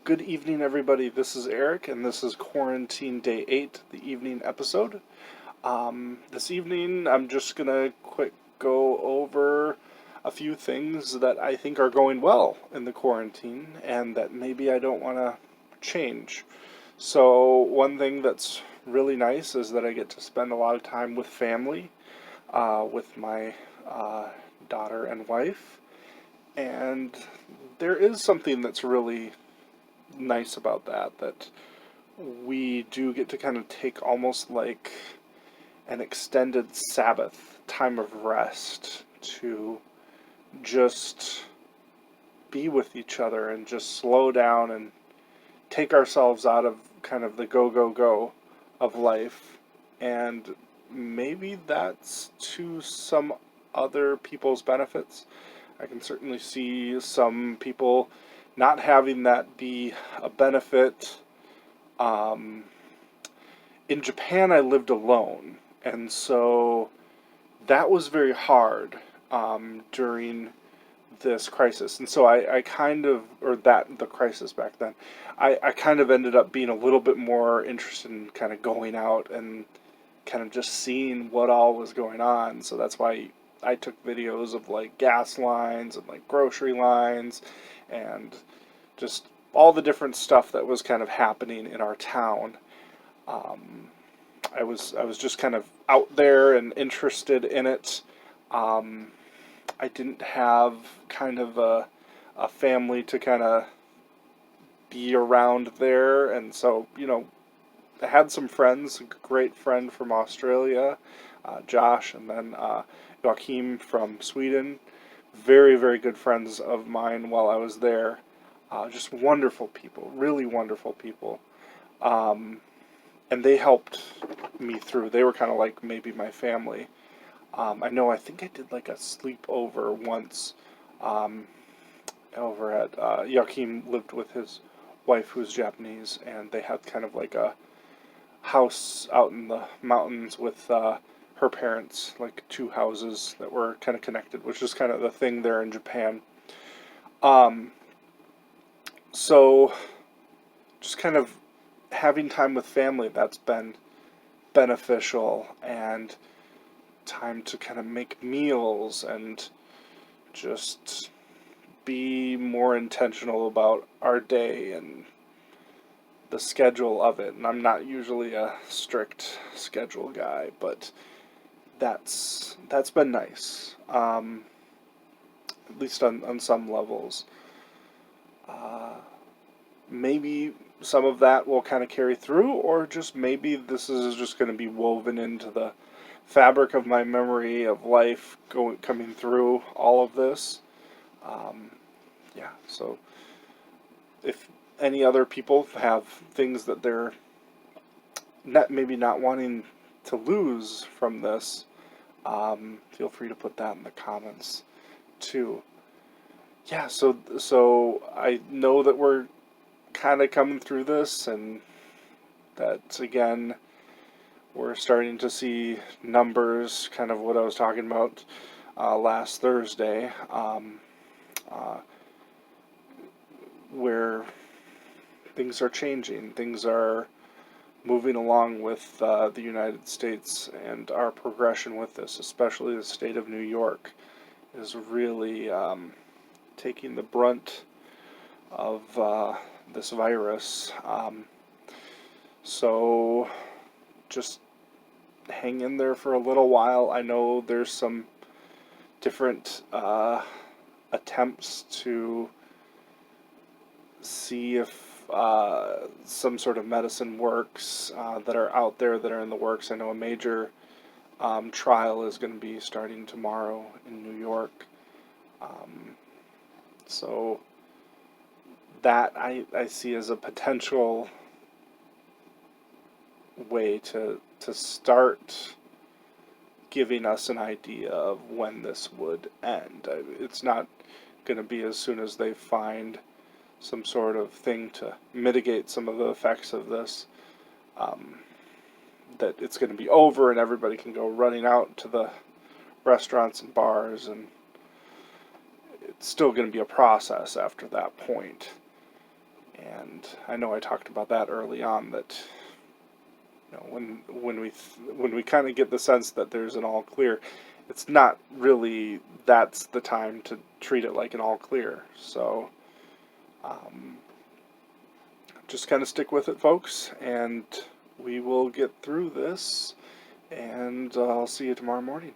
Good evening, everybody. This is Eric, and this is Quarantine Day 8, the evening episode. This evening, I'm just going to quick go over a few things that I think are going well in the quarantine and that maybe I don't want to change. So, one thing that's really nice is that I get to spend a lot of time with family, with my daughter and wife. And there is something that's really nice about that we do get to kind of take almost like an extended Sabbath time of rest to just be with each other and just slow down and take ourselves out of kind of the go go go of life. And maybe that's to some other people's benefits. I can certainly see some people not having that be a benefit. In Japan, I lived alone, and so that was very hard during this crisis. And so I kind of, or that, the crisis back then, I kind of ended up being a little bit more interested in kind of going out and kind of just seeing what all was going on. So that's why I took videos of like gas lines and like grocery lines and just all the different stuff that was kind of happening in our town. I was just kind of out there and interested in it. I didn't have kind of a family to kind of be around there, and so I had some friends. A great friend from Australia, Josh, and then Joachim from Sweden. Very, very good friends of mine while I was there. Just wonderful people, really wonderful people. And they helped me through. They were kind of like maybe my family. I think I did like a sleepover once over at Joachim lived with his wife who's Japanese, and they had kind of like a house out in the mountains with her parents, like two houses that were kind of connected, which is kind of the thing there in Japan. So just kind of having time with family, that's been beneficial, and time to kind of make meals and just be more intentional about our day and the schedule of it. And I'm not usually a strict schedule guy, but that's been nice, at least on some levels. Maybe some of that will kind of carry through, or just maybe this is just going to be woven into the fabric of my memory of life coming through all of this. Yeah, so if any other people have things that they're maybe not wanting to lose from this, feel free to put that in the comments too. Yeah, so I know that we're kind of coming through this, and that again we're starting to see numbers, kind of what I was talking about last Thursday, where things are changing, things are moving along with the United States and our progression with this, especially the state of New York is really taking the brunt of this virus. So just hang in there for a little while. I know there's some different attempts to see if some sort of medicine works that are out there that are in the works. I know a major trial is going to be starting tomorrow in New York. So that I see as a potential way to start giving us an idea of when this would end. It's not going to be as soon as they find some sort of thing to mitigate some of the effects of this, that it's going to be over and everybody can go running out to the restaurants and bars, and it's still going to be a process after that point. And And I know I talked about that early on, that when we kind of get the sense that there's an all clear, it's not really that's the time to treat it like an all clear. So just kind of stick with it, folks, and we will get through this. And I'll see you tomorrow morning.